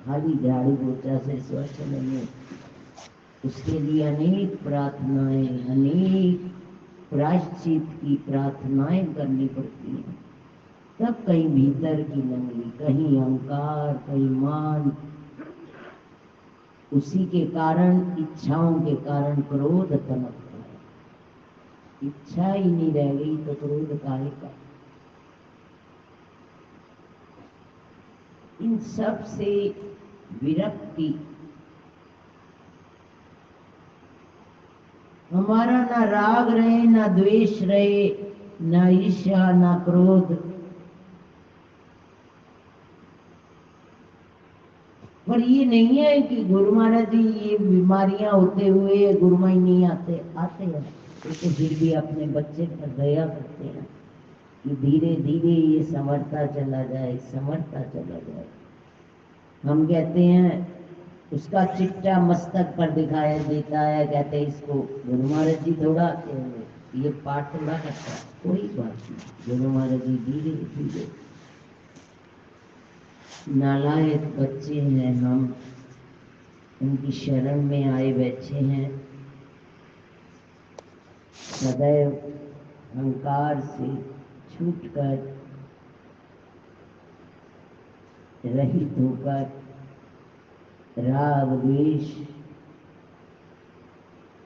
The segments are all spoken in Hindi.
खाली झाड़ू पोछा से स्वच्छ नहीं होती। उसके लिए अनेक प्रार्थनाएं, अनेक प्रायश्चित की प्रार्थनाएं करनी पड़ती हैं। तब कहीं भीतर की नंगली, कहीं अहंकार, कहीं मान, उसी के कारण, इच्छाओं के कारण क्रोध पनपता है। इच्छा ही नहीं रह गई तो क्रोध काहे का। इन सब से विरक्ति, हमारा ना राग रहे, ना द्वेष रहे, ना ईर्ष्या, ना क्रोध। पर ये नहीं है कि गुरु महाराज जी ये बीमारियां होते हुए गुरु माई नहीं आते, आते हैं। तो फिर भी अपने बच्चे पर दया करते हैं कि धीरे धीरे ये संवरता चला जाए, संवरता चला जाए। हम कहते हैं उसका चिट्टा मस्तक पर दिखाया देता है, कहते हैं इसको गुरु महाराज जी थोड़ा ये पाठ थोड़ा करता है। कोई बात नहीं, गुरु महाराज जी धीरे धीरे। नालायक बच्चे हैं हम, उनकी शरण में आए बैठे हैं। सदैव अहंकार से छूटकर, रहित होकर, राग द्वेष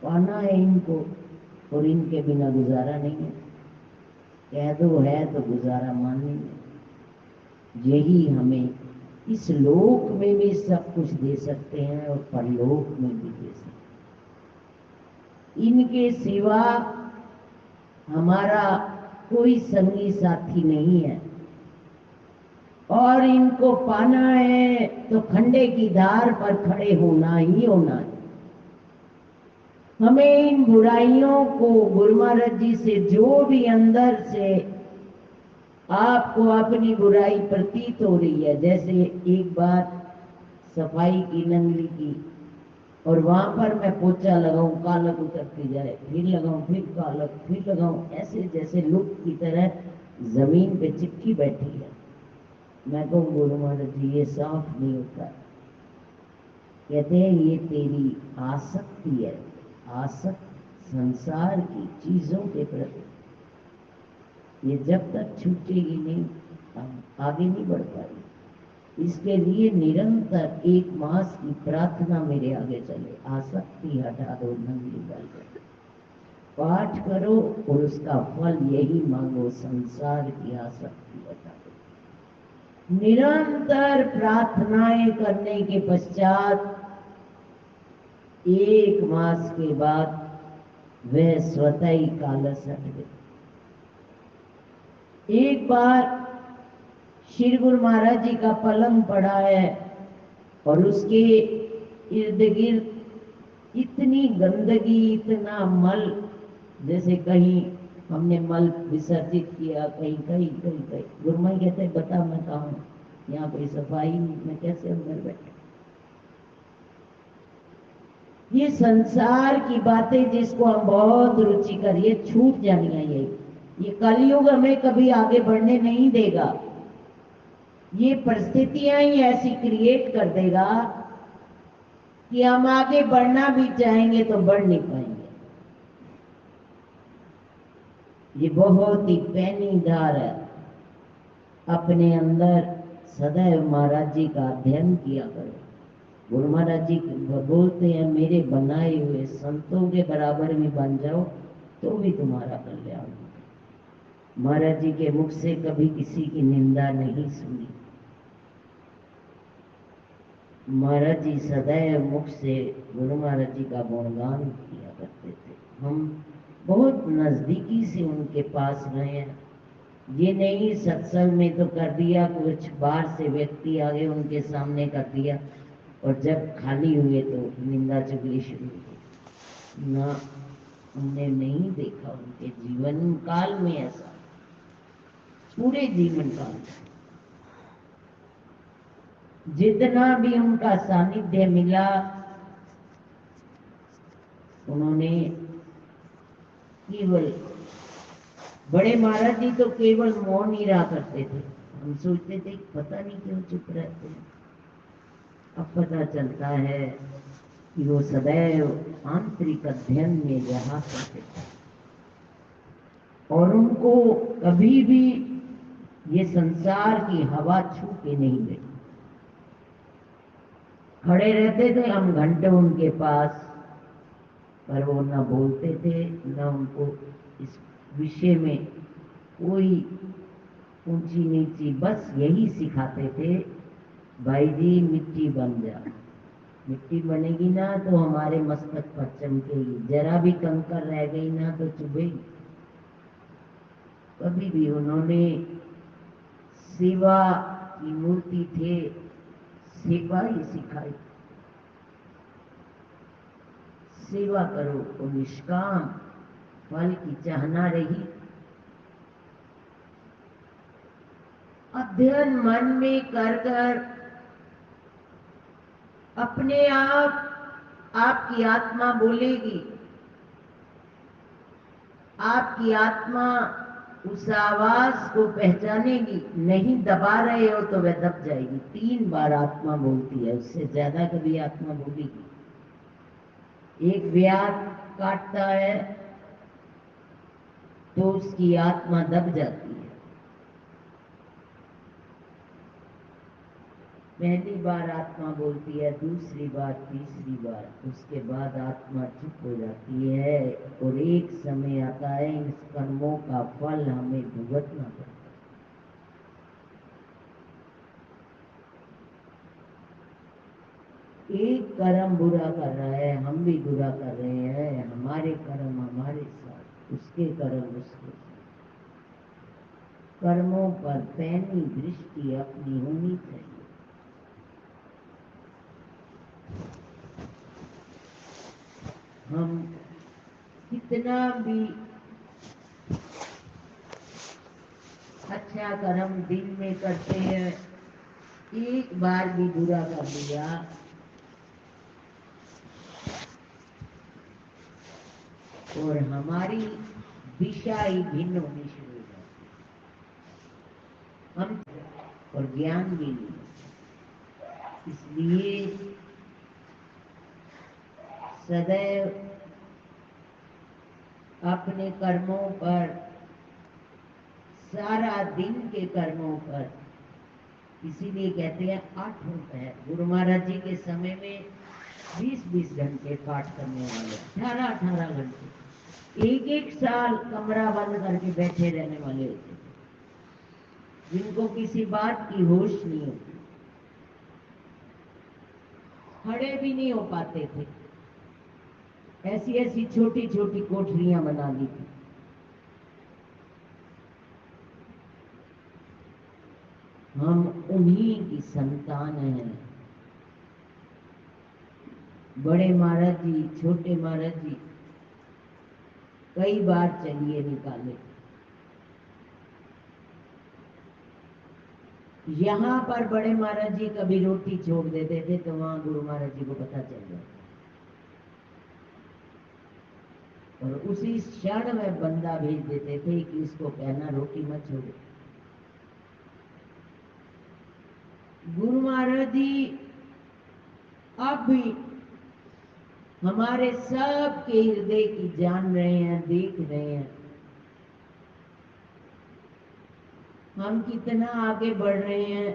पाना है इनको, और इनके बिना गुजारा नहीं है। कह दो है तो गुजारा मानेंगे। यही हमें इस लोक में भी सब कुछ दे सकते हैं और परलोक में भी दे सकते हैं। इनके सिवा हमारा कोई संगी साथी नहीं है, और इनको पाना है तो खंडे की धार पर खड़े होना ही होना है। हमें इन बुराइयों को, गुरु महाराज जी से जो भी अंदर से आपको अपनी बुराई प्रतीत हो रही है, जैसे एक बार सफाई की नंगली की, और वहां पर मैं पोछा लगाऊं, कालक उतरती जाए, फिर लगाऊं, फिर कालक, फिर लगाऊं, ऐसे जैसे लुक की तरह जमीन पे चिपकी बैठी है। मैं कहूँ गुरु महाराज जी ये साफ नहीं होता। कहते हैं ये तेरी आसक्ति है, आसक्ति संसार की चीजों के प्रति। ये जब तक छूटेगी नहीं, आगे नहीं बढ़ पाएगी। इसके लिए निरंतर 1 मास की प्रार्थना मेरे आगे चले। आसक्ति हटा दो, नंगली बल करो, पाठ करो और उसका फल यही मांगो, संसार की आसक्ति हटा दो। निरंतर प्रार्थनाएं करने के पश्चात 1 मास के बाद वह स्वतः ही कालस हट गई। एक बार श्री गुरु महाराज जी का पलंग पड़ा है और उसके इर्द गिर्द इतनी गंदगी, इतना मल, जैसे कहीं हमने मल विसर्जित किया, कहीं कहीं कहीं कहीं। गुरु माई कहते बता मैं कहाँ हूँ, यहाँ कोई सफाई नहीं, मैं कैसे अंदर बैठा। ये संसार की बातें जिसको हम बहुत रुचि करिए, छूट जानी है। ये कलयुग हमें कभी आगे बढ़ने नहीं देगा। ये परिस्थितियां ही ऐसी क्रिएट कर देगा कि हम आगे बढ़ना भी चाहेंगे तो बढ़ नहीं पाएंगे। ये बहुत ही पैनीदार है। अपने अंदर सदैव महाराज जी का अध्ययन किया करो। गुरु महाराज जी बोलते हैं मेरे बनाए हुए संतों के बराबर भी बन जाओ तो भी तुम्हारा कल्याण। महाराज जी के मुख से कभी किसी की निंदा नहीं सुनी। महाराज जी सदैव मुख से गुरु महाराज जी का गुणगान किया करते थे। हम बहुत नजदीकी से उनके पास रहे हैं। ये नहीं सत्संग में तो कर दिया, कुछ बाहर से व्यक्ति आगे उनके सामने कर दिया, और जब खाली हुए तो निंदा चुगली शुरू हुई ना। हमने नहीं देखा उनके जीवन काल में ऐसा, पूरे जीवन काल में जितना भी उनका सानिध्य मिला, उन्होंने केवल, बड़े महाराज जी तो केवल मौन ही रहा करते थे। हम सोचते थे पता नहीं क्यों चुप रहते हैं। अब पता चलता है कि वो सदैव आंतरिक अध्ययन में रहा करते थे और उनको कभी भी ये संसार की हवा छू के नहीं गई। खड़े रहते थे हम घंटे उनके पास, पर वो न बोलते थे, न उनको इस विषय में कोई ऊंची नीची, बस यही सिखाते थे, भाई जी मिट्टी बन जा, मिट्टी बनेगी ना तो हमारे मस्तक पर चमकेगी, जरा भी कंकर रह गई ना तो चुभेगी। कभी भी उन्होंने सेवा की मूर्ति थे, सेवा ही सिखाई। सेवा करो तो निष्काम फल की चाहना रही। अध्ययन मन में कर कर अपने आप आपकी आत्मा बोलेगी, आपकी आत्मा उस आवाज को पहचानेगी। नहीं दबा रहे हो तो वह दब जाएगी। 3 बार आत्मा बोलती है, उससे ज्यादा कभी आत्मा बोलेगी। एक व्याध काटता है तो उसकी आत्मा दब जाती है। पहली बार आत्मा बोलती है, दूसरी बार, तीसरी बार, उसके बाद आत्मा चुप हो जाती है और एक समय आता है इन कर्मों का फल हमें भुगतना पड़ता है। एक कर्म बुरा कर रहा है, हम भी बुरा कर रहे हैं, हमारे कर्म हमारे साथ, उसके कर्म उसके साथ। कर्मों पर पैनी दृष्टि अपनी होनी चाहिए। हम कितना भी अच्छा कर्म दिन में करते हैं, एक बार भी बुरा कर दिया और हमारी दिशा ही भिन्न होनी शुरू हो जाती है। हम और ज्ञान भी नहीं। इसलिए सदैव अपने कर्मों पर, सारा दिन के कर्मों पर, इसीलिए कहते हैं 8 है। गुरु महाराज जी के समय में 20-20 घंटे पाठ करने वाले, 18-18 घंटे, एक साल कमरा बंद करके बैठे रहने वाले होते थे, जिनको किसी बात की होश नहीं होती, खड़े भी नहीं हो पाते थे। ऐसी ऐसी छोटी छोटी कोठरियां बना ली थी। हम उन्हीं की संतान हैं। बड़े महाराज जी, छोटे महाराज जी कई बार चलिए निकाले। यहाँ पर बड़े महाराज जी कभी रोटी छोड़ देते थे तो वहां गुरु महाराज जी को पता चल जाता और उसी क्षण में बंदा भेज देते थे कि इसको कहना रोटी मत छोड़े। गुरु महाराज जी अब भी हमारे सब के हृदय की जान रहे हैं, देख रहे हैं हम कितना आगे बढ़ रहे हैं,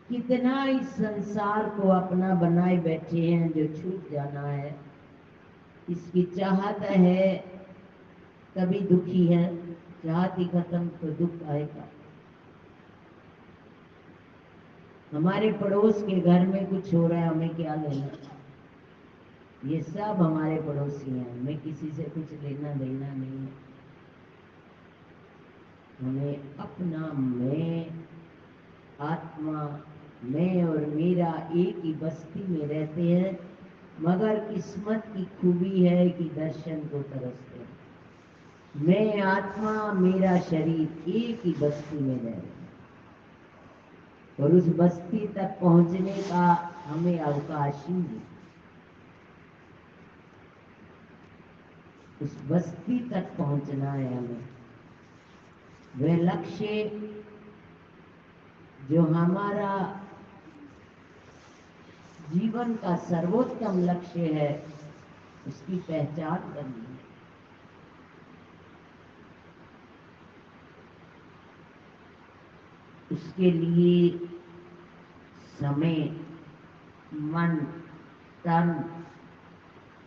कितना इस संसार को अपना बनाए बैठे हैं जो छूट जाना है। इसकी चाहत है, तभी दुखी है, चाहत ही खत्म तो दुख आएगा। हमारे पड़ोस के घर में कुछ हो रहा है, हमें क्या लेना? ये सब हमारे पड़ोसी हैं, हमें किसी से कुछ लेना देना नहीं है। हमें अपना मैं, आत्मा, मैं और मेरा एक ही बस्ती में रहते हैं, मगर किस्मत की खूबी है कि दर्शन को तरसते हैं। मैं आत्मा, मेरा शरीर एक ही बस्ती में रह रहे हैं और उस बस्ती तक पहुंचने का हमें अवकाश ही नहीं। उस बस्ती तक पहुंचना है हमें। वह लक्ष्य जो हमारा जीवन का सर्वोत्तम लक्ष्य है, उसकी पहचान करनी है। उसके लिए समय, मन, तन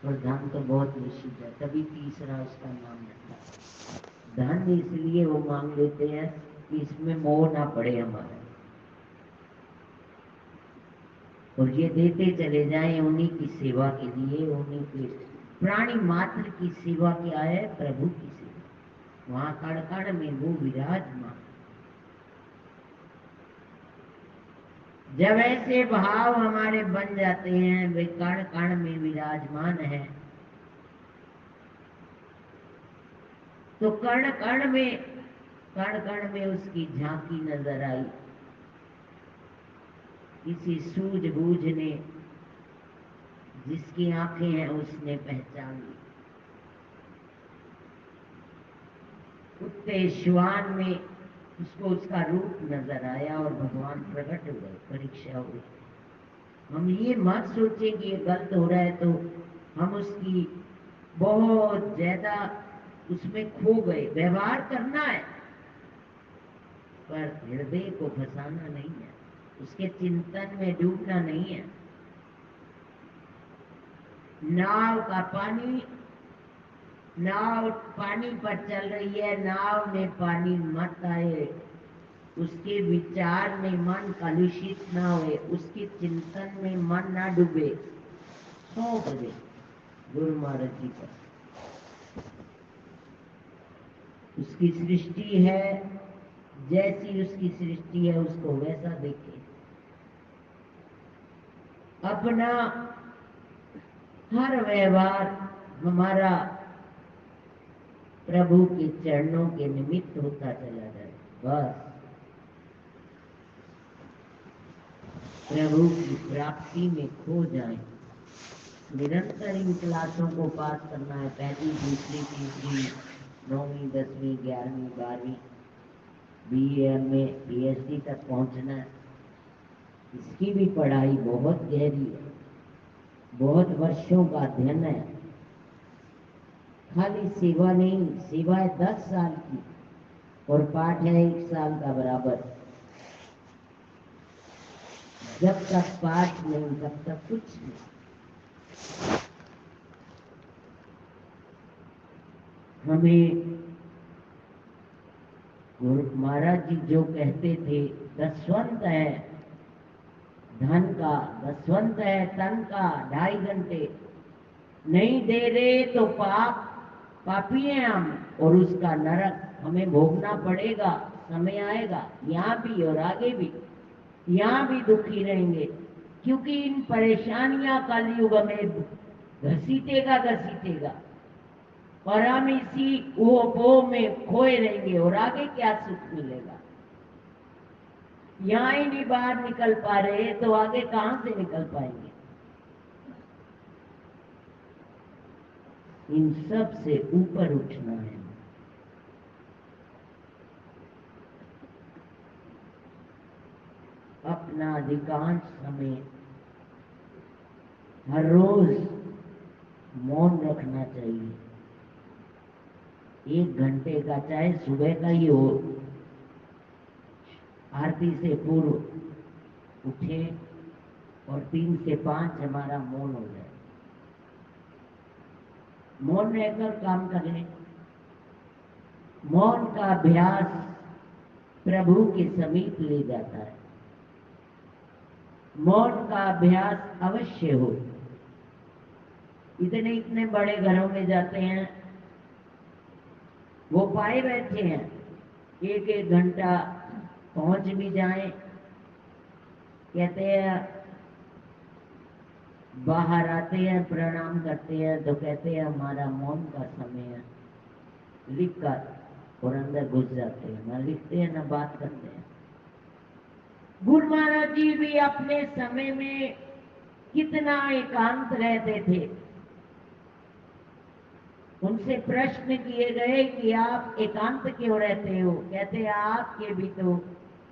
और धन तो बहुत निश्चित है, तभी तीसरा उसका नाम रखा। धन इसलिए वो मांग लेते हैं कि इसमें मोह ना पड़े हमारा, और ये देते चले जाएं उन्हीं की सेवा के लिए। उन्हीं के प्राणी मात्र की सेवा क्या है? प्रभु की सेवा। वहां कण कण में वो विराजमान। जब ऐसे भाव हमारे बन जाते हैं, वे कण कण में विराजमान है, तो कण कण में उसकी झांकी नजर आई। किसी सूझबूझ ने, जिसकी आंखें हैं उसने पहचान ली। कुत्ते श्वान में उसको उसका रूप नजर आया और भगवान प्रकट हो गए, परीक्षा हुई। हम ये मत सोचें कि ये गलत हो रहा है तो हम उसकी बहुत ज्यादा उसमें खो गए। व्यवहार करना है, पर हृदय को फंसाना नहीं है, उसके चिंतन में डूबना नहीं है। नाव पानी पर चल रही है, नाव में पानी मत आए, उसके विचार में मन कलुषित ना होए, उसके चिंतन में मन ना डूबे, सौंप दे गुरु महाराज जी पर। उसकी सृष्टि है, जैसी उसकी सृष्टि है उसको वैसा देखे। अपना हर व्यवहार हमारा प्रभु के चरणों के निमित्त होता चला जाए, बस प्रभु की प्राप्ति में खो जाए। निरंतर इन क्लासों को पास करना है, पहली, दूसरी, तीसरी, 9वीं, 10वीं, 11वीं, 12वीं, BA, MA, PhD तक पहुंचना है। इसकी भी पढ़ाई बहुत गहरी है, बहुत वर्षों का अध्ययन है। खाली सेवा नहीं, सेवा है 10 साल की और पाठ है 1 साल का बराबर। जब तक पाठ नहीं तब तक कुछ नहीं। हमें गुरु महाराज जी जो कहते थे, दसवंत है धन का, दसवंत है तन का, 2.5 घंटे नहीं दे रहे तो पापी हैं हम, और उसका नरक हमें भोगना पड़ेगा। समय आएगा, यहाँ भी और आगे भी, यहाँ भी दुखी रहेंगे, क्योंकि इन परेशानियां कलयुग में घसीटेगा और हम इसी वो में खोए रहेंगे, और आगे क्या सुख मिलेगा? यहाँ ही नहीं बाहर निकल पा रहे तो आगे कहां से निकल पाएंगे? इन सब से ऊपर उठना है। अपना अधिकांश समय हर रोज मौन रखना चाहिए। 1 घंटे का, चाहे सुबह का ही हो, आरती से पूर्व उठे और 3 से 5 हमारा मौन हो जाए। मौन रहकर काम कर लें। मौन का अभ्यास प्रभु के समीप ले जाता है। मौन का अभ्यास अवश्य हो। इतने बड़े घरों में जाते हैं, वो पाए बैठे हैं, 1-1 घंटा पहुंच भी जाएं, कहते हैं, बाहर आते हैं, प्रणाम करते हैं तो कहते हैं हमारा मौन का समय है, लिख कर, और अंदर घुस जाते हैं, ना लिखते हैं ना बात करते हैं। गुरु महाराज जी भी अपने समय में कितना एकांत रहते थे। उनसे प्रश्न किए गए कि आप एकांत क्यों रहते हो? कहते आपके भी तो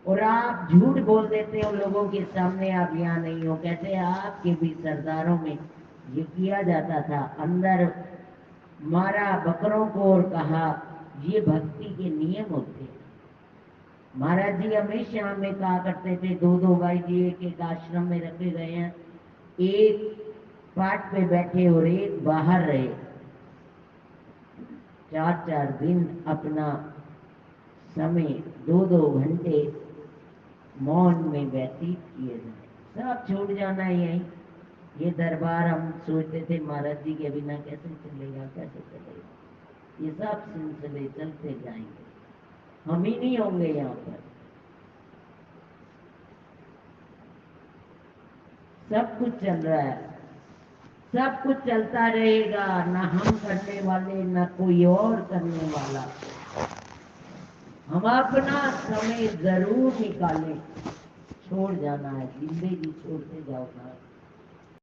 और आप झूठ बोल देते हो लोगों के सामने, आप यहाँ नहीं हो। कहते आपके भी सरदारों में ये किया जाता था, अंदर मारा बकरों को और कहा ये भक्ति के नियम होते हैं। महाराज जी हमेशा हमें कहा करते थे, दो दो भाई जी एक एक आश्रम में रखे गए हैं, एक पाठ पे बैठे और एक बाहर रहे, 4 4 दिन अपना समय 2 2 घंटे मौन में व्यतीत किए जाए। सब छूट जाना यही। ये दरबार हम सोचते थे महाराज जी के बिना कैसे चलेगा, कैसे चलेगा। ये सब सिलसिले चलते जाएंगे, हम ही नहीं होंगे यहाँ पर। सब कुछ चल रहा है, सब कुछ चलता रहेगा, ना हम करने वाले ना कोई और करने वाला। हम अपना समय जरूर निकालें। छोड़ जाना है, जिंदगी छोड़ते जाओ ना।